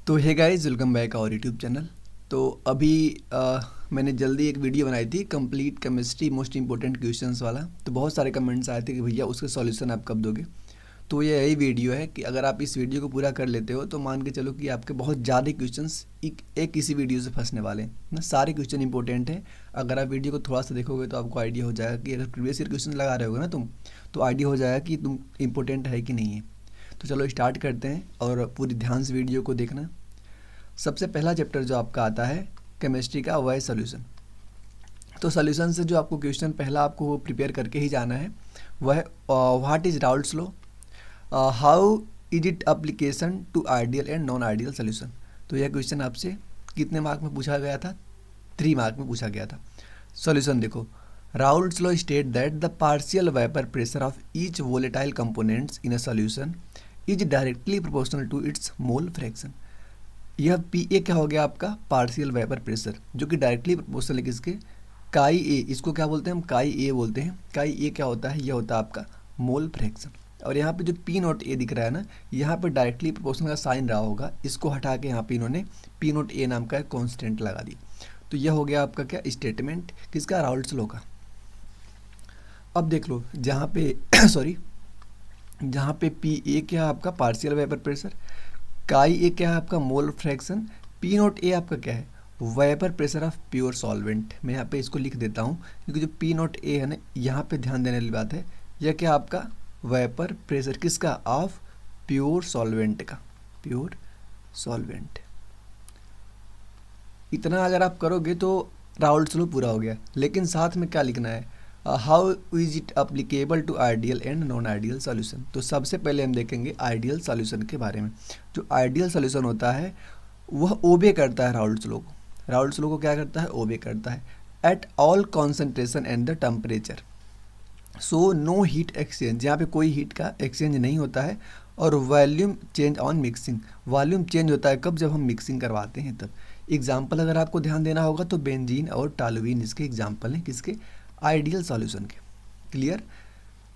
तो hey guys, welcome back our YouTube channel. तो अभी मैंने जल्दी एक वीडियो बनाई थी complete chemistry most important questions वाला। तो बहुत सारे कमेंट्स आए थे कि भैया उसके सॉल्यूशन आप कब दोगे। तो ये यही वीडियो है कि अगर आप इस वीडियो को पूरा कर लेते हो तो मान के चलो कि आपके बहुत ज़्यादा क्वेश्चंस एक किसी वीडियो से फंसने वाले हैं ना। सारे क्वेश्चन इंपॉर्टेंट हैं। अगर आप वीडियो को थोड़ा सा देखोगे तो आपको आइडिया हो जाएगा कि अगर प्रीवियस ईयर क्वेश्चन लगा रहे होगे ना तुम, तो आइडिया हो जाएगा कि तुम इंपॉर्टेंट है कि नहीं है। तो चलो स्टार्ट करते हैं और पूरी ध्यान से वीडियो को देखना। सबसे पहला चैप्टर जो आपका आता है केमिस्ट्री का, वह है सोल्यूशन। तो सोल्यूशन से जो आपको क्वेश्चन पहला आपको प्रिपेयर करके ही जाना है वह है what is Raoult's law, how is it application to ideal and non ideal solution. तो यह क्वेश्चन आपसे कितने मार्क में पूछा गया था? 3 मार्क में पूछा गया था। सॉल्यूशन देखो, Raoult's law state that the partial vapour pressure of each volatile components in a solution is directly proportional to its mole fraction. यह पी ए क्या हो गया आपका? पार्शियल वेपर प्रेशर, जो कि डायरेक्टली प्रोपोर्शनल है किसके? काई ए। इसको क्या बोलते हैं हम? काई ए बोलते हैं। काई ए क्या होता है? यह होता है आपका मोल फ्रैक्शन। और यहाँ पे जो पी नोट ए दिख रहा है ना, यहाँ पे डायरेक्टली प्रोपोर्शनल का साइन रहा होगा, इसको हटा के यहाँ पे इन्होंने पी नोट ए नाम का कॉन्स्टेंट लगा दी। तो यह हो गया आपका क्या? स्टेटमेंट किसका? राउल्ट्स लॉ का। अब देख लो जहाँ पे सॉरी, जहाँ पे पी ए क्या है आपका? Partial vapour pressure. काई ए क्या है आपका? Mole fraction. पी नोट ए आपका क्या है? Vapour pressure of pure solvent. मैं यहाँ पे इसको लिख देता हूँ क्योंकि जो पी नोट ए है ना, यहाँ पे ध्यान देने वाली बात है। यह क्या आपका? वेपर प्रेशर किसका? ऑफ प्योर सॉल्वेंट का। Pure solvent. इतना अगर आप करोगे तो राउल्ट्स लॉ पूरा हो गया। लेकिन साथ में क्या लिखना है? How is it applicable to ideal and non ideal solution. तो सबसे पहले हम देखेंगे आइडियल सॉल्यूशन के बारे में। जो आइडियल सॉल्यूशन होता है वह ओबे करता है राउल्ट्स लॉ को। राउल्ट्स लॉ को क्या करता है? ओबे करता है। At all concentration and the temperature so no heat exchange. यहाँ पे कोई हीट का एक्सचेंज नहीं होता है। और volume change on mixing. Volume change होता है कब? जब हम मिक्सिंग करवाते हैं तब। एग्जाम्पल अगर आपको ध्यान देना होगा तो बेंजीन और टालुइन इसके एग्जाम्पल हैं किसके? आइडियल सॉल्यूशन के। क्लियर।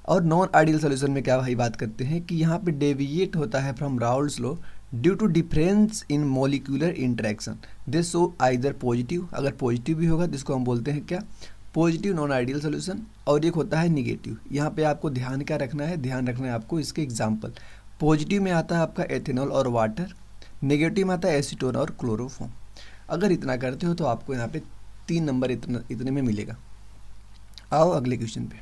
और नॉन आइडियल सॉल्यूशन में क्या भाई बात करते हैं कि यहाँ पे डेविएट होता है from Raoult's law due to difference in molecular interaction. They show either positive, अगर पॉजिटिव भी होगा जिसको हम बोलते हैं क्या? Positive non ideal solution. और एक होता है निगेटिव। यहाँ पे आपको ध्यान क्या रखना है? ध्यान रखना है आपको इसके एग्जाम्पल। पॉजिटिव में आता है आपका एथेनॉल और वाटर, नेगेटिव में आता है एसीटोन और क्लोरोफॉर्म। अगर इतना करते हो तो आपको यहाँ पे 3 नंबर इतने में मिलेगा। आओ अगले क्वेश्चन पे।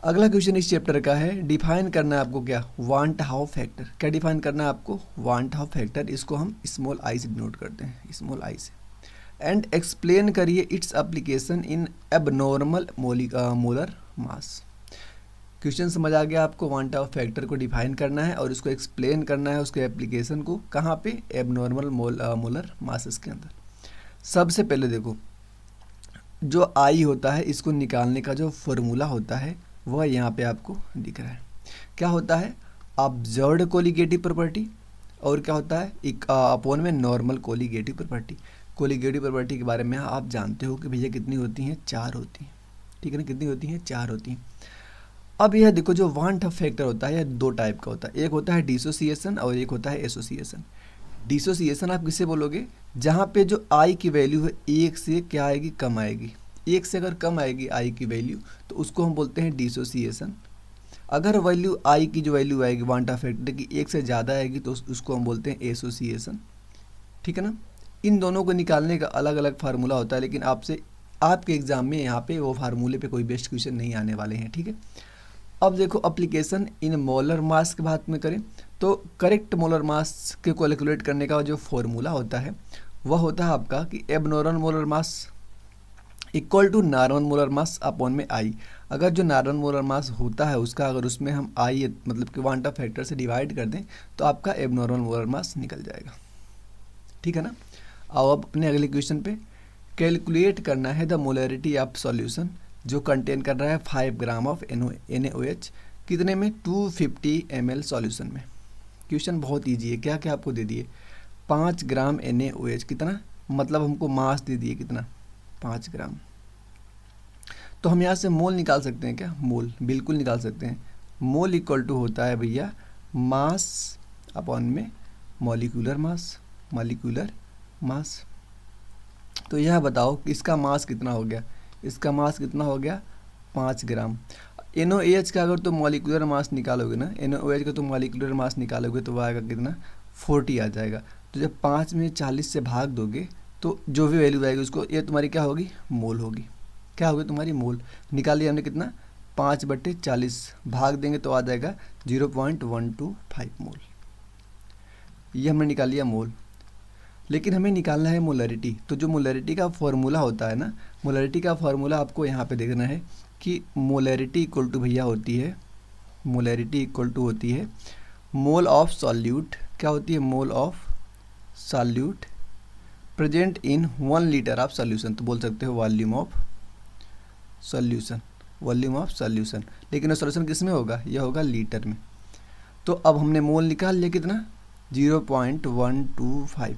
अगला क्वेश्चन इस चैप्टर का है, डिफाइन करना है आपको क्या? Want half factor. क्या डिफाइन करना है आपको? Want half factor. इसको हम स्मॉल आई से डिनोट करते हैं, स्मॉल आई से। एंड एक्सप्लेन करिए its application in abnormal molar mass. Question समझ आ गया आपको? वांट हाफ फैक्टर को डिफाइन करना है और उसको एक्सप्लेन करना है, उसके एप्लीकेशन को कहाँ पे? एबनॉर्मल मोलर मासेस के अंदर। सबसे पहले देखो, जो आई होता है इसको निकालने का जो फॉर्मूला होता है वह यहाँ पे आपको दिख रहा है। क्या होता है? Observed colligative property. और क्या होता है? एक अपॉन में normal colligative property. Colligative property के बारे में आप जानते हो कि भैया कितनी होती हैं? 4 होती हैं। ठीक है ना? कितनी होती हैं? 4 होती हैं। अब यह देखो, जो वांट ऑफ फैक्टर होता है यह 2 टाइप का होता है। एक होता है डिसोसिएशन और एक होता है एसोसिएशन। डिसोसिएशन आप किसे बोलोगे? जहाँ पे जो आई की वैल्यू है 1 से क्या आएगी? कम आएगी। 1 से अगर कम आएगी आई की वैल्यू तो उसको हम बोलते हैं डिसोसिएशन। अगर वैल्यू आई की जो वैल्यू आएगी वांट ऑफ फैक्टर की 1 से ज़्यादा आएगी तो उसको हम बोलते हैं एसोसिएशन। ठीक है ना? इन दोनों को निकालने का अलग अलग फार्मूला होता है, लेकिन आपसे आपके एग्जाम में यहाँ पे वो फार्मूले पे कोई बेस्ट क्वेश्चन नहीं आने वाले हैं। ठीक है। अब देखो, अप्लीकेशन इन मोलर मास की बात में करें तो करेक्ट मोलर मास के कैलकुलेट करने का जो फॉर्मूला होता है वह होता है आपका कि abnormal molar mass equal to normal molar mass upon में आई। अगर जो नॉर्मल मोलर मास होता है उसका अगर उसमें हम आई मतलब कि वांट ऑफ फैक्टर से डिवाइड कर दें तो आपका एबनॉर्मल मोलर मास निकल जाएगा। ठीक है ना? आओ अब अपने अगले क्वेश्चन पे। कैलकुलेट करना है द मोलरिटी ऑफ सॉल्यूशन जो कंटेन कर रहा है 5 ग्राम ऑफ NaOH कितने में? 250 ml सॉल्यूशन में। क्वेश्चन बहुत इजी है। क्या क्या आपको दे दिए? 5 ग्राम NaOH कितना? मतलब हमको मास दे दिए कितना? 5 ग्राम। तो हम यहाँ से मोल निकाल सकते हैं क्या? मोल बिल्कुल निकाल सकते हैं। मोल इक्वल टू होता है भैया मास अपॉन में मॉलिक्यूलर मास। तो यह बताओ कि इसका मास कितना हो गया। इसका मास कितना हो गया, 5 ग्राम। NaOH का अगर तुम मॉलिक्यूलर मास निकालोगे ना, NaOH का तुम मॉलिक्यूलर मास निकालोगे तो वह आएगा कितना, 40 आ जाएगा। तो जब 5 में 40 से भाग दोगे तो जो भी वैल्यू आएगी उसको, ये तुम्हारी क्या होगी, मोल होगी। क्या होगी तुम्हारी, मोल। निकाल लिया हमने कितना, 5/40, भाग देंगे तो आ जाएगा 0.125 मोल। ये हमने निकाल लिया मोल। लेकिन हमें निकालना है मोलरिटी। तो जो मोलरिटी का फॉर्मूला होता है ना, मोलरिटी का फॉर्मूला आपको यहाँ पे देखना है कि मोलरिटी इक्वल टू भैया होती है, मोलरिटी इक्वल टू होती है मोल ऑफ सॉल्यूट। क्या होती है, mole of solute present in 1 litre of solution. तो बोल सकते हो volume of solution, volume of solution. लेकिन सॉल्यूशन किस में होगा, यह होगा लीटर में। तो अब हमने मोल निकाल लिया कितना, 0.125।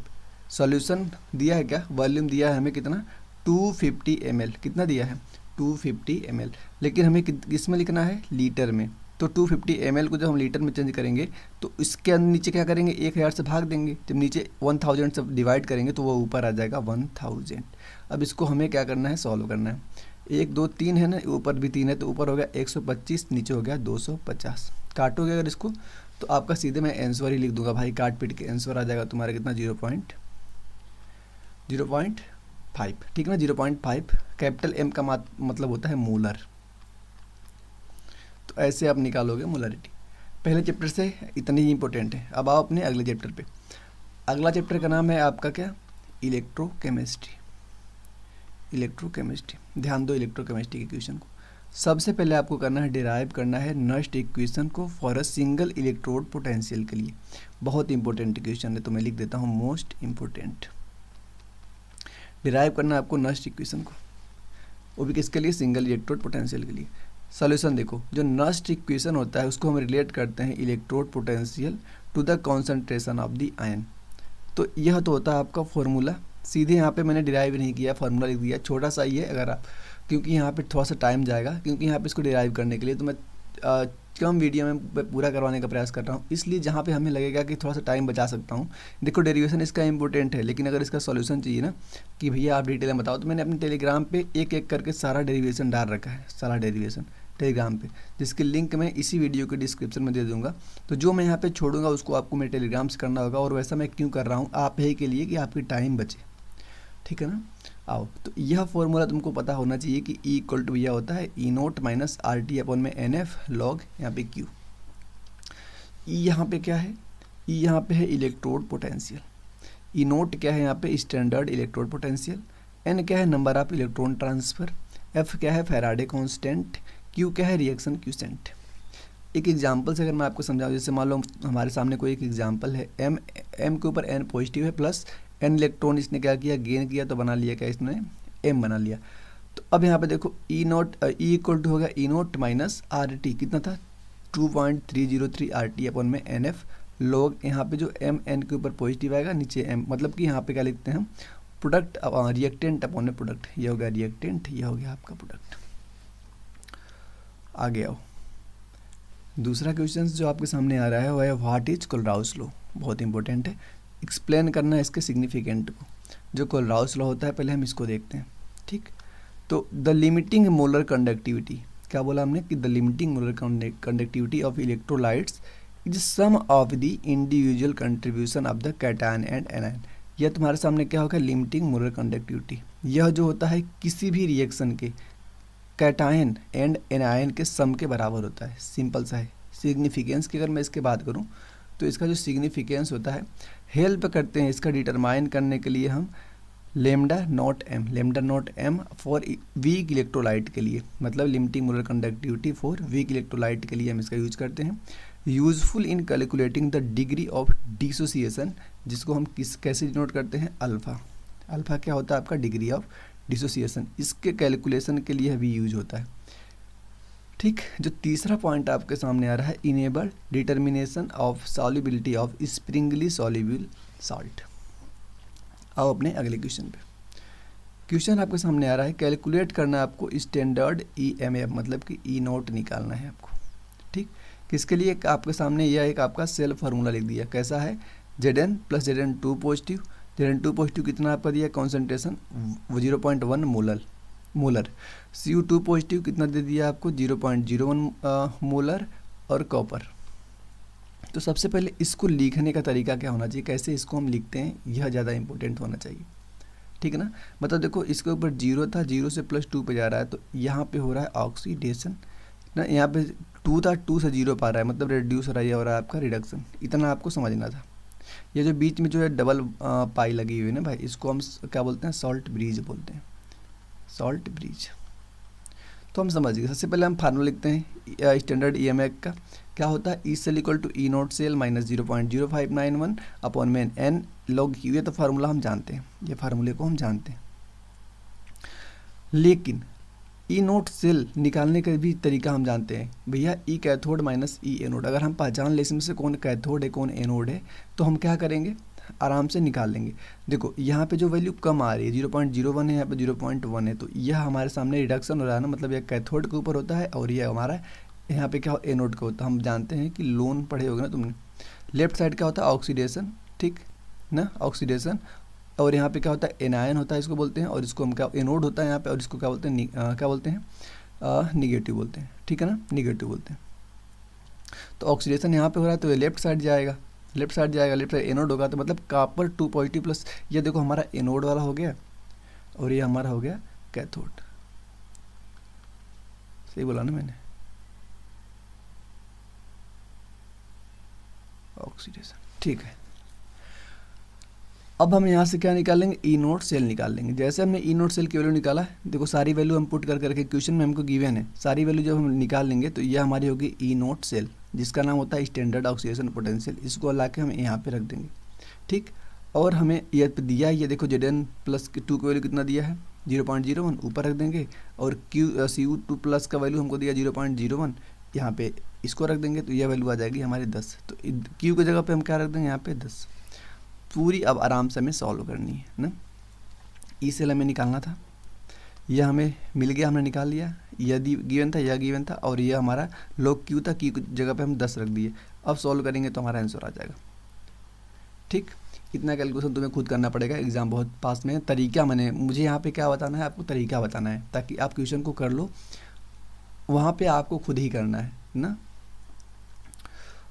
सॉल्यूशन दिया है क्या, वॉल्यूम दिया है हमें कितना, 250 ml। कितना दिया है, 250 ml। लेकिन हमें किस में लिखना है, लीटर में। तो 250 ml को जब हम लीटर में चेंज करेंगे तो इसके नीचे क्या करेंगे, 1000 से भाग देंगे। जब नीचे 1000 से डिवाइड करेंगे तो वो ऊपर आ जाएगा 1000। अब इसको हमें क्या करना है, सॉल्व करना है। 1 2 3 है ना, ऊपर भी 3 है, तो ऊपर हो गया 125, नीचे हो गया 250। काटोगे अगर इसको तो आपका सीधे मैं आंसर ही लिख दूंगा भाई, काट पीट के आंसर आ जाएगा तुम्हारा कितना, 0.5। ठीक है ना, 0.5। कैपिटल M का मतलब होता है मोलर। तो ऐसे आप निकालोगे मोलरिटी। पहले चैप्टर से इतनी ही इंपॉर्टेंट है। अब आओ अपने अगले चैप्टर पे। अगला चैप्टर का नाम है आपका क्या, इलेक्ट्रोकेमिस्ट्री। इलेक्ट्रोकेमिस्ट्री, ध्यान दो इलेक्ट्रोकेमिस्ट्री के क्वेश्चन को। सबसे पहले आपको करना है, डिराइव करना है नस्ट इक्वेशन को for a single electrode potential के लिए। बहुत इंपॉर्टेंट क्वेश्चन है, तो मैं लिख देता हूँ मोस्ट इंपॉर्टेंट। डिराइव करना है आपको नस्ट इक्वेशन को, वो भी किसके लिए, सिंगल इलेक्ट्रोड पोटेंशियल के लिए। सॉल्यूशन देखो, जो नस्ट इक्वेशन होता है उसको हम रिलेट करते हैं electrode potential to the concentration of the ion. तो यह तो होता है आपका फॉर्मूला। सीधे यहाँ पे मैंने डिराइव नहीं किया, फार्मूला लिख दिया, छोटा सा ही है। अगर आप, क्योंकि यहाँ पे थोड़ा सा टाइम जाएगा, क्योंकि यहाँ पे इसको डिराइव करने के लिए तो मैं कम वीडियो में पूरा करवाने का प्रयास कर रहा हूँ, इसलिए जहाँ पे हमें लगेगा कि थोड़ा सा टाइम बचा सकता हूँ। देखो डेरिवेशन इसका इंपॉर्टेंट है, लेकिन अगर इसका सॉल्यूशन चाहिए ना कि भैया आप डिटेल में बताओ, तो मैंने अपने टेलीग्राम पे एक एक करके सारा डेरिवेशन डाल रखा है, सारा डेरिवेशन टेलीग्राम पे, जिसकी लिंक मैं इसी वीडियो के डिस्क्रिप्शन में दे दूंगा। तो जो मैं यहाँ पे छोड़ूंगा उसको आपको मेरे टेलीग्राम से करना होगा। और वैसा मैं क्यों कर रहा हूँ, आप ही के लिए कि आपकी टाइम बचे, ठीक है ना। आओ, तो यह फॉर्मूला तुमको पता होना चाहिए कि E इक्वल टू यह होता है E0 माइनस RT अपॉन में NF लॉग यहाँ पे Q। E यहाँ पे क्या है, E यहाँ पे है इलेक्ट्रोड पोटेंशियल, E0 क्या है यहाँ पे, स्टैंडर्ड इलेक्ट्रोड पोटेंशियल, N क्या है, number of electron transfer, F क्या है, फैराडे कांस्टेंट, Q क्या है, रिएक्शन क्यूसेंट। एक एग्जांपल से अगर मैं आपको समझाऊं, जैसे मान लो हमारे सामने कोई एक एग्जांपल है, M के ऊपर N पॉजिटिव है प्लस N इलेक्ट्रॉन इसने क्या किया, गेन किया, तो बना लिया क्या, इसने M बना लिया। तो अब यहाँ पे देखो E इक्वल टू हो गया E0 माइनस RT, कितना था 2.303 RT अपॉन में NF लॉग, यहाँ पे जो M N के ऊपर पॉजिटिव आएगा, नीचे M, मतलब कि यहाँ पे क्या लिखते हैं हम, प्रोडक्ट रिएक्टेंट अपॉन में प्रोडक्ट। ये हो गया रिएक्टेंट, ये हो गया आपका प्रोडक्ट। आगे आओ, दूसरा क्वेश्चन जो आपके सामने आ रहा है वह है व्हाट इज कोलराउस लॉ। बहुत इंपॉर्टेंट है, एक्सप्लेन करना है इसके सिग्निफिकेंट को। जो कोलराउस लॉ होता है पहले हम इसको देखते हैं, ठीक। तो द लिमिटिंग मोलर कंडक्टिविटी, क्या बोला हमने कि the limiting molar conductivity of electrolytes is sum of the individual contribution of the cation and anion. यह तुम्हारे सामने क्या होगा, लिमिटिंग मोलर कंडक्टिविटी। यह जो होता है किसी भी रिएक्शन के कैटायन एंड एनायन के सम के बराबर होता है, सिंपल सा है। सिग्निफिकेंस की अगर मैं इसके बात करूं तो इसका जो सिग्निफिकेंस होता है, हेल्प करते हैं इसका डिटरमाइन करने के लिए हम lambda nought M for weak electrolyte के लिए, मतलब limiting molar conductivity for weak electrolyte के लिए हम इसका यूज करते हैं। Useful in calculating the degree of dissociation, जिसको हम कैसे डिनोट करते हैं, अल्फा। अल्फा क्या होता है आपका, डिग्री ऑफ डिसोसिएशन, इसके कैलकुलेशन के लिए भी यूज होता है, ठीक। जो तीसरा पॉइंट आपके सामने आ रहा है, enable determination of solubility of Sprüngli soluble salt. आओ अपने अगले क्वेश्चन पे। क्वेश्चन आपके सामने आ रहा है, कैलकुलेट करना है आपको स्टैंडर्ड EMF, मतलब कि E0 निकालना है आपको, ठीक। किसके लिए, आपके सामने यह एक आपका सेल फार्मूला लिख दिया, कैसा है, Zn plus Zn2 positive, Zn2 positive कितना आपका दिया कॉन्सेंट्रेशन 0.1 मोलर। Cu2 पॉजिटिव कितना दे दिया आपको 0.01 मोलर और कॉपर। तो सबसे पहले इसको लिखने का तरीका क्या होना चाहिए, कैसे इसको हम लिखते हैं, यह ज़्यादा इंपॉर्टेंट होना चाहिए, ठीक है ना। मतलब देखो इसके ऊपर 0 था, 0 से +2 पे जा रहा है, तो यहाँ पे हो रहा है ऑक्सीडेशन ना, यहाँ पे 2 था, 2 से 0 पा रहा है, मतलब रिड्यूस हो रहा है, ये हो रहा है आपका रिडक्शन। इतना आपको समझना था। ये जो बीच में जो है डबल पाई लगी हुई है ना भाई, इसको हम क्या बोलते हैं, सॉल्ट ब्रिज बोलते हैं, सॉल्ट ब्रिज। तो हम समझ गए। सबसे पहले हम फार्मूला लिखते हैं स्टैंडर्ड EMF का। क्या होता है, E cell equal to E nought cell minus 0.0591 upon में एन लॉग क्यू। ये तो फार्मूला हम जानते हैं, ये फार्मूले को हम जानते हैं। लेकिन ई नोट सेल निकालने का भी तरीका हम जानते हैं भैया, ई कैथोड माइनस ई एनोड। अगर हम पहचान ले इसमें से कौन कैथोड है कौन एनोड है, तो हम क्या करेंगे, आराम से निकाल लेंगे। देखो यहाँ पे जो वैल्यू कम आ रही है 0.01 है, यहाँ पे 0.1 है, तो यह हमारे सामने रिडक्शन हो रहा है ना, मतलब यह कैथोड के ऊपर होता है और यह हमारा यहाँ पे क्या एनोड का होता है। हम जानते हैं कि लोन पढ़े होगे ना तुमने, लेफ्ट साइड क्या होता है ऑक्सीडेशन, ठीक ना, ऑक्सीडेशन। और यहाँ पे क्या होता है एनायन होता है, इसको बोलते हैं, और इसको हम क्या एनोड होता है यहाँ पे, और इसको क्या बोलते हैं क्या बोलते हैं निगेटिव बोलते हैं, ठीक है ना, निगेटिव बोलते हैं। तो ऑक्सीडेशन यहाँ पे हो रहा है तो ये लेफ्ट साइड जाएगा, लेफ्ट साइड जाएगा, लेफ्ट साइड एनोड होगा, तो मतलब कॉपर 2 पॉजिटिव प्लस, ये देखो हमारा एनोड वाला हो गया और ये हमारा हो गया कैथोड। सही बोला ना मैंने, ऑक्सीडेशन, ठीक है। अब हम यहाँ से क्या निकालेंगे, ई नोट सेल निकाल लेंगे। जैसे हमने ई नोट सेल की वैल्यू निकाला है, देखो सारी वैल्यू हम पुट कर करके क्वेश्चन में हमको गिवन है, सारी वैल्यू जब हम निकाल लेंगे तो ये हमारी होगी ई नोट सेल, जिसका नाम होता है स्टैंडर्ड ऑक्सीडेशन पोटेंशियल। इसको ला के हम यहाँ पे रख देंगे, ठीक। और हमें ये दिया है, ये देखो Zn प्लस 2 की वैल्यू कितना दिया है 0.01, ऊपर रख देंगे। और Cu2 प्लस का वैल्यू हमको दिया 0.01, यहाँ पे इसको रख देंगे, तो यह वैल्यू आ जाएगी हमारी 10। तो Q की जगह पे हम क्या रख देंगे यहाँ पे 10। पूरी अब आराम से हमें सॉल्व करनी है ना। ई सेल हमें निकालना था, यह हमें मिल गया, हमने निकाल लिया। यदि गिवन था, यह गिवन था, और यह हमारा लॉग क्यू था, क्यू की जगह पे हम 10 रख दिए। अब सॉल्व करेंगे तो हमारा आंसर आ जाएगा, ठीक। इतना कैलकुलेशन तुम्हें खुद करना पड़ेगा, एग्जाम बहुत पास में है। तरीका मैंने मुझे यहाँ पे क्या बताना है, आपको तरीका बताना है, ताकि आप क्वेश्चन को कर लो, वहाँ पे आपको खुद ही करना है ना।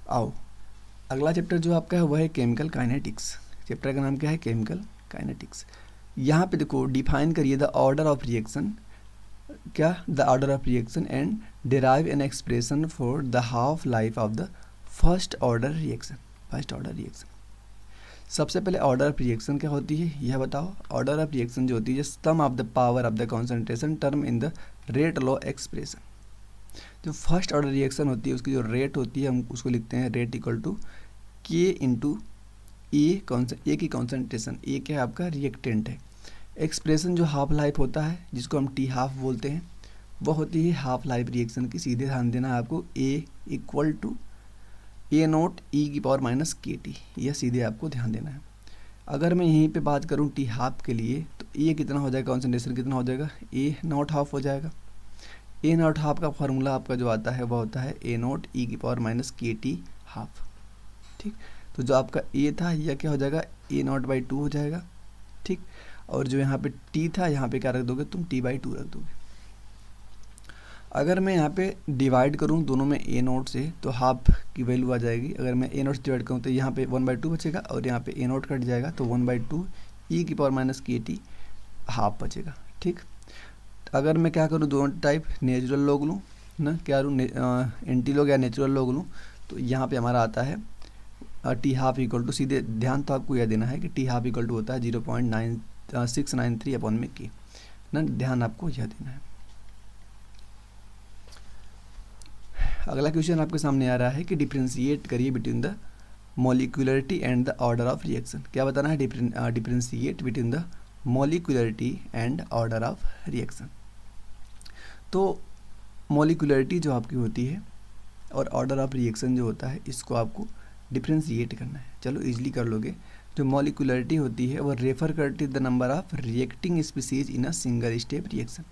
आओ अगला चैप्टर जो आपका है वह है केमिकल काइनेटिक्स। चैप्टर का नाम क्या है, केमिकल काइनेटिक्स। यहाँ पे देखो डिफाइन करिए द ऑर्डर ऑफ रिएक्शन, क्या, the order of reaction and derive an expression for the half life of the first order reaction. First order reaction, सबसे पहले ऑर्डर ऑफ रिएक्शन क्या होती है यह बताओ। ऑर्डर ऑफ रिएक्शन जो होती है, sum of the power of the concentration term in the rate law expression. जो फर्स्ट ऑर्डर रिएक्शन होती है उसकी जो रेट होती है, हम उसको लिखते हैं रेट इक्वल टू के इंटू ए की कॉन्सेंट्रेशन, ए क्या है आपका रिएक्टेंट है। एक्सप्रेशन जो हाफ लाइफ होता है, जिसको हम टी हाफ बोलते हैं, वह होती है हाफ लाइफ रिएक्शन की। सीधे ध्यान देना है आपको, ए इक्वल टू ए नोट ई की पावर माइनस के टी, यह सीधे आपको ध्यान देना है। अगर मैं यहीं पे बात करूं टी हाफ के लिए, तो ए कितना हो जाएगा, कॉन्सेंट्रेशन कितना हो जाएगा, ए नॉट हाफ हो जाएगा। ए नॉट हाफ का फार्मूला आपका जो आता है वह होता है ए नोट ई की पावर माइनस के टी हाफ, ठीक। तो जो आपका ए था यह क्या हो जाएगा, ए नॉट बाई 2 हो जाएगा, ठीक। और जो यहाँ पे टी था, यहाँ पे क्या रख दोगे तुम, टी बाई 2 रख दोगे। अगर मैं यहाँ पे डिवाइड करूँ दोनों में ए नोट से, तो हाफ की वैल्यू आ जाएगी। अगर मैं ए नोट से डिवाइड करूँ तो यहाँ पे 1/2 बचेगा, और यहाँ पे ए नोट कट जाएगा, तो 1/2 ई की पावर माइनस के टी हाफ बचेगा, ठीक। अगर मैं क्या करूँ, दोनों टाइप नेचुरल लॉग लूँ ना, क्या लूँ, एंटी लॉग या नेचुरल लॉग लूँ, तो यहाँ पे हमारा आता है टी हाफ इक्वल टू, सीधे ध्यान तो आपको यह देना है कि टी हाफ इक्वल टू होता है 0.9693 अपॉन में के ना, ध्यान आपको यह देना है। अगला क्वेश्चन आपके सामने आ रहा है कि डिफरेंशिएट करिए between the molecularity and the order of reaction. क्या बताना है, differentiate between the molecularity and order of reaction. तो मॉलिक्यूलरिटी जो आपकी होती है और ऑर्डर ऑफ रिएक्शन जो होता है, इसको आपको डिफरेंशिएट करना है। चलो इजीली कर लोगे। जो मॉलिक्यूलरिटी होती है वो रेफर करती है the number of reacting species in a single step reaction,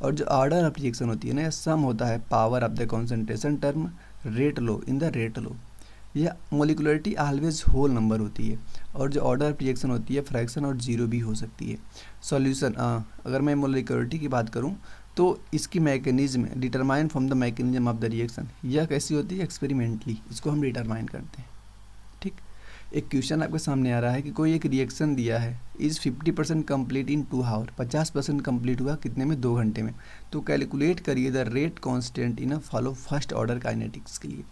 और जो ऑर्डर ऑफ रिएक्शन होती है ना, सम होता है power of the concentration term rate law in the rate law. यह मोलिकुलरिटी ऑलवेज होल नंबर होती है, और जो ऑर्डर ऑफ रिएक्शन होती है फ्रैक्शन और जीरो भी हो सकती है। सॉल्यूशन, अगर मैं मोलिकुलरिटी की बात करूं तो इसकी mechanism determine from the mechanism of the reaction, यह कैसी होती है एक्सपेरिमेंटली, इसको हम डिटरमाइन करते हैं। ठीक, एक क्वेश्चन आपके सामने आ रहा है कि कोई एक रिएक्शन दिया है, is 50% complete in 2 hour, 50% complete हुआ कितने में, 2 घंटे में। तो कैलकुलेट करिए the rate constant in a follow first order kinetics के लिए।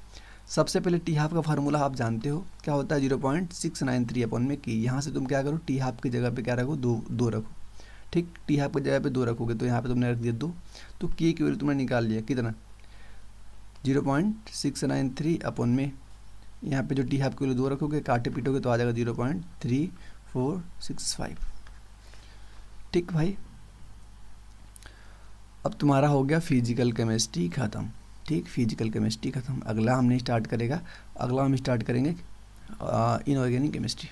सबसे पहले टी हाफ का फार्मूला आप जानते हो क्या होता है, 0.693 अपॉन में की। यहाँ से तुम क्या करो, टी हाफ की जगह पे क्या रखो, दो रखो। ठीक, टी हाफ की जगह पे 2 रखोगे तो यहाँ पे तुमने रख दिया 2, तो के की वैल्यू तुमने निकाल लिया कितना, 0.693 अपॉन में, यहाँ पे जो टी हाफ की वैल्यू 2 रखोगे, काटे पीटोगे तो आ जाएगा 0.3465। ठीक भाई, अब तुम्हारा हो गया फिजिकल केमिस्ट्री ख़त्म। ठीक, फिजिकल केमिस्ट्री ख़त्म। अगला हम स्टार्ट करेंगे इनऑर्गेनिक केमिस्ट्री।